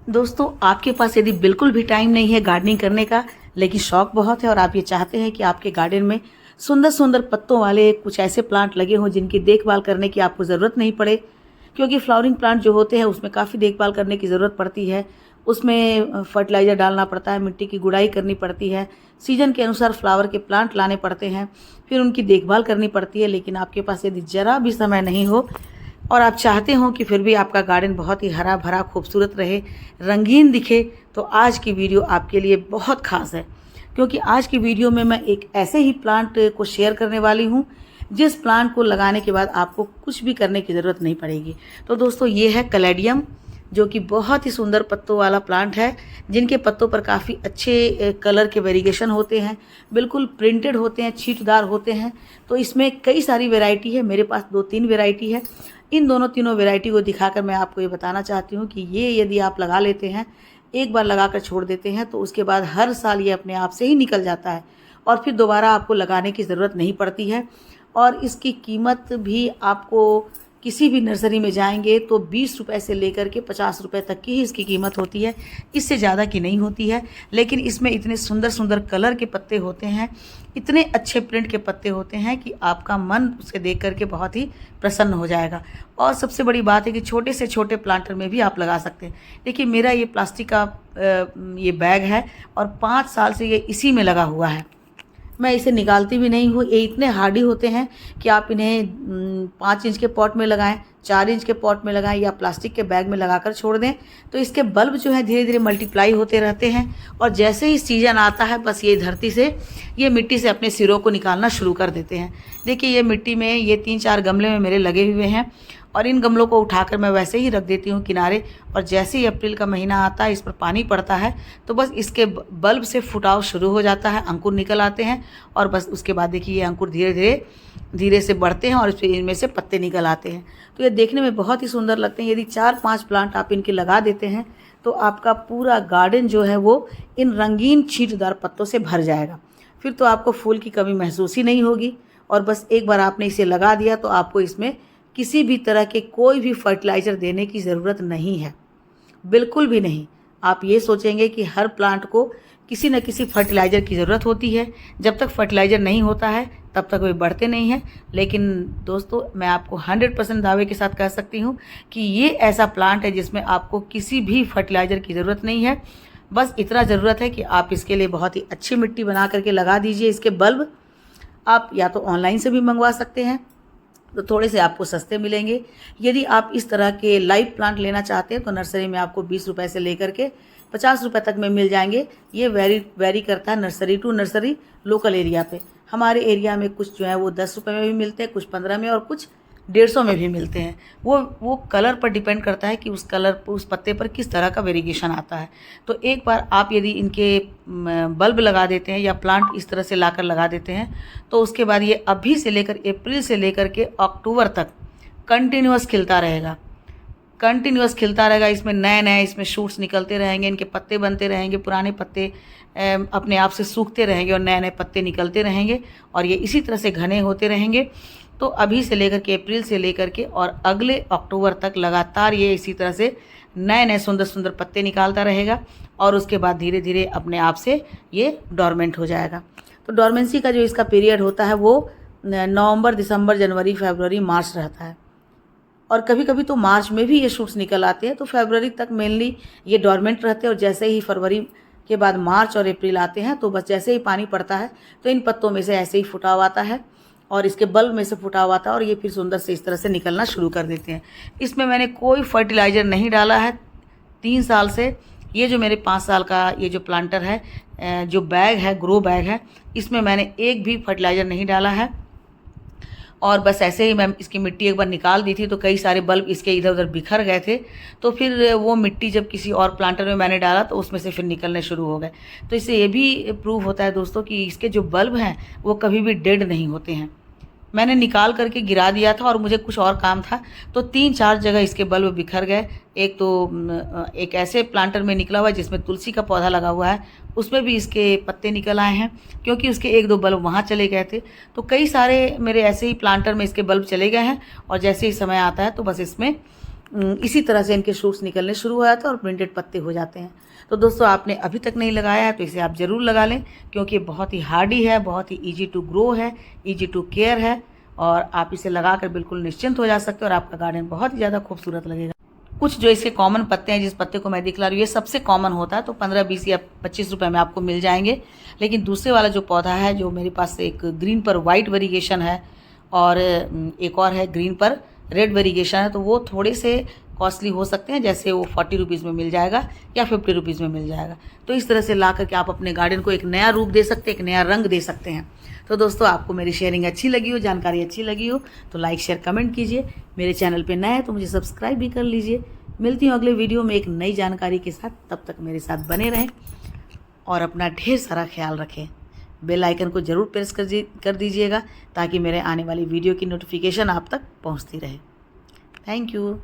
दोस्तों, आपके पास यदि बिल्कुल भी टाइम नहीं है गार्डनिंग करने का, लेकिन शौक बहुत है और आप ये चाहते हैं कि आपके गार्डन में सुंदर सुंदर पत्तों वाले कुछ ऐसे प्लांट लगे हों जिनकी देखभाल करने की आपको ज़रूरत नहीं पड़े, क्योंकि फ्लावरिंग प्लांट जो होते हैं उसमें काफ़ी देखभाल करने की ज़रूरत पड़ती है। उसमें फर्टिलाइज़र डालना पड़ता है, मिट्टी की गुड़ाई करनी पड़ती है, सीजन के अनुसार फ्लावर के प्लांट लाने पड़ते हैं, फिर उनकी देखभाल करनी पड़ती है। लेकिन आपके पास यदि ज़रा भी समय नहीं हो और आप चाहते हो कि फिर भी आपका गार्डन बहुत ही हरा भरा खूबसूरत रहे, रंगीन दिखे, तो आज की वीडियो आपके लिए बहुत ख़ास है। क्योंकि आज की वीडियो में मैं एक ऐसे ही प्लांट को शेयर करने वाली हूँ जिस प्लांट को लगाने के बाद आपको कुछ भी करने की ज़रूरत नहीं पड़ेगी। तो दोस्तों, ये है कैलेडियम, जो कि बहुत ही सुंदर पत्तों वाला प्लांट है, जिनके पत्तों पर काफ़ी अच्छे कलर के वेरिएशन होते हैं, बिल्कुल प्रिंटेड होते हैं, छींटदार होते हैं। तो इसमें कई सारी वैरायटी है, मेरे पास 2-3 वैरायटी है। इन दोनों तीनों वैरायटी को दिखाकर मैं आपको ये बताना चाहती हूँ कि ये यदि आप लगा लेते हैं, एक बार लगाकर छोड़ देते हैं, तो उसके बाद हर साल ये अपने आप से ही निकल जाता है और फिर दोबारा आपको लगाने की ज़रूरत नहीं पड़ती है। और इसकी कीमत भी आपको किसी भी नर्सरी में जाएंगे तो 20 रुपए से लेकर के 50 रुपए तक की ही इसकी कीमत होती है, इससे ज़्यादा की नहीं होती है। लेकिन इसमें इतने सुंदर सुंदर कलर के पत्ते होते हैं, इतने अच्छे प्रिंट के पत्ते होते हैं कि आपका मन उसे देख करके बहुत ही प्रसन्न हो जाएगा। और सबसे बड़ी बात है कि छोटे से छोटे प्लांटर में भी आप लगा सकते हैं। देखिए, मेरा ये प्लास्टिक का ये बैग है और 5 साल से ये इसी में लगा हुआ है। मैं इसे निकालती भी नहीं हूँ। ये इतने हार्डी होते हैं कि आप इन्हें 5 इंच के पॉट में लगाएं, 4 इंच के पॉट में लगाएं या प्लास्टिक के बैग में लगाकर छोड़ दें, तो इसके बल्ब जो है धीरे धीरे मल्टीप्लाई होते रहते हैं। और जैसे ही सीजन आता है, बस ये धरती से, ये मिट्टी से अपने सिरों को निकालना शुरू कर देते हैं। देखिए, ये मिट्टी में ये 3-4 गमले में मेरे लगे हुए हैं और इन गमलों को उठाकर मैं वैसे ही रख देती हूँ किनारे। और जैसे ही अप्रैल का महीना आता है, इस पर पानी पड़ता है, तो बस इसके बल्ब से फुटाव शुरू हो जाता है, अंकुर निकल आते हैं और बस उसके बाद देखिए ये अंकुर धीरे से बढ़ते हैं और फिर इनमें से पत्ते निकल आते हैं। तो ये देखने में बहुत ही सुंदर लगते हैं। यदि 4-5 प्लांट आप इनके लगा देते हैं तो आपका पूरा गार्डन जो है वो इन रंगीन छींटदार पत्तों से भर जाएगा। फिर तो आपको फूल की कमी महसूस ही नहीं होगी। और बस एक बार आपने इसे लगा दिया तो आपको इसमें किसी भी तरह के कोई भी फर्टिलाइज़र देने की ज़रूरत नहीं है, बिल्कुल भी नहीं। आप ये सोचेंगे कि हर प्लांट को किसी न किसी फर्टिलाइज़र की ज़रूरत होती है। जब तक फर्टिलाइज़र नहीं होता है तब तक वे बढ़ते नहीं हैं। लेकिन दोस्तों, मैं आपको 100% दावे के साथ कह सकती हूँ कि ये ऐसा प्लांट है जिसमें आपको किसी भी फर्टिलाइज़र की ज़रूरत नहीं है। बस इतना ज़रूरत है कि आप इसके लिए बहुत ही अच्छी मिट्टी बना करके लगा दीजिए। इसके बल्ब आप या तो ऑनलाइन से भी मंगवा सकते हैं, तो थोड़े से आपको सस्ते मिलेंगे। यदि आप इस तरह के लाइव प्लांट लेना चाहते हैं तो नर्सरी में आपको 20 रुपए से लेकर के 50 रुपए तक में मिल जाएंगे। ये वेरी करता है nursery to nursery, local area पे। हमारे एरिया में कुछ जो है वो 10 रुपये में भी मिलते हैं, कुछ 15 में और कुछ 150 में भी मिलते हैं। वो कलर पर डिपेंड करता है कि उस पत्ते पर किस तरह का वेरिएशन आता है। तो एक बार आप यदि इनके बल्ब लगा देते हैं या प्लांट इस तरह से लाकर लगा देते हैं, तो उसके बाद ये अभी से लेकर अप्रैल से लेकर के अक्टूबर तक कंटिन्यूअस खिलता रहेगा, इसमें नए इसमें शूट्स निकलते रहेंगे, इनके पत्ते बनते रहेंगे, पुराने पत्ते अपने आप से सूखते रहेंगे और नए पत्ते निकलते रहेंगे और ये इसी तरह से घने होते रहेंगे। तो अभी से लेकर के अप्रैल से लेकर के और अगले अक्टूबर तक लगातार ये इसी तरह से नए सुंदर सुंदर पत्ते निकालता रहेगा और उसके बाद धीरे धीरे अपने आप से ये डोरमेंट हो जाएगा। तो डोरमेंसी का जो इसका पीरियड होता है वो नवंबर, दिसंबर, जनवरी, फरवरी, मार्च रहता है। और कभी कभी तो मार्च में भी ये शूट्स निकल आते हैं। तो फरवरी तक मेनली ये डोरमेंट रहते हैं और जैसे ही फरवरी के बाद मार्च और अप्रैल आते हैं तो बस जैसे ही पानी पड़ता है तो इन पत्तों में से ऐसे ही फुटाव आता है और इसके बल्ब में से फुटाव आता है और ये फिर सुंदर से इस तरह से निकलना शुरू कर देते हैं। इसमें मैंने कोई फर्टिलाइज़र नहीं डाला है 3 साल से। ये जो मेरे 5 साल का ये जो प्लांटर है, जो बैग है, ग्रो बैग है, इसमें मैंने एक भी फर्टिलाइज़र नहीं डाला है। और बस ऐसे ही मैं इसकी मिट्टी एक बार निकाल दी थी तो कई सारे बल्ब इसके इधर उधर बिखर गए थे। तो फिर वो मिट्टी जब किसी और प्लांटर में मैंने डाला तो उसमें से फिर निकलने शुरू हो गए। तो इससे ये भी प्रूव होता है दोस्तों कि इसके जो बल्ब हैं वो कभी भी डेड नहीं होते हैं। मैंने निकाल करके गिरा दिया था और मुझे कुछ और काम था तो 3-4 जगह इसके बल्ब बिखर गए। एक तो एक ऐसे प्लांटर में निकला हुआ है जिसमें तुलसी का पौधा लगा हुआ है, उसमें भी इसके पत्ते निकल आए हैं क्योंकि उसके 1-2 बल्ब वहाँ चले गए थे। तो कई सारे मेरे ऐसे ही प्लांटर में इसके बल्ब चले गए हैं और जैसे ही समय आता है तो बस इसमें इसी तरह से इनके शूट्स निकलने शुरू हो जाते हैं और प्रिंटेड पत्ते हो जाते हैं। तो दोस्तों आपने अभी तक नहीं लगाया है तो इसे आप ज़रूर लगा लें, क्योंकि ये बहुत ही हार्डी है, बहुत ही ईजी टू ग्रो है, ईजी टू केयर है, और आप इसे लगाकर बिल्कुल निश्चिंत हो जा सकते हो और आपका गार्डन बहुत ही ज़्यादा खूबसूरत लगेगा। कुछ जो इसके कॉमन पत्ते हैं, जिस पत्ते को मैं दिखला रही हूँ, ये सबसे कॉमन होता है, तो 15-20 या 25 रुपए में आपको मिल जाएंगे। लेकिन दूसरे वाला जो पौधा है, जो मेरे पास एक ग्रीन पर वाइट वेरिएशन है और एक और है ग्रीन पर रेड वेरिएशन है, तो वो थोड़े से कॉस्टली हो सकते हैं। जैसे वो 40 रुपीज़ में मिल जाएगा या 50 रुपीज़ में मिल जाएगा। तो इस तरह से ला करके आप अपने गार्डन को एक नया रूप दे सकते हैं, एक नया रंग दे सकते हैं। तो दोस्तों आपको मेरी शेयरिंग अच्छी लगी हो, जानकारी अच्छी लगी हो तो लाइक शेयर कमेंट कीजिए। मेरे चैनल पे नए हैं तो मुझे सब्सक्राइब भी कर लीजिए। मिलती हूँ अगले वीडियो में एक नई जानकारी के साथ। तब तक मेरे साथ बने रहें और अपना ढेर सारा ख्याल रखें। बेल आइकन को ज़रूर प्रेस कर दीजिएगा ताकि मेरे आने वाली वीडियो की नोटिफिकेशन आप तक पहुँचती रहे। Thank you.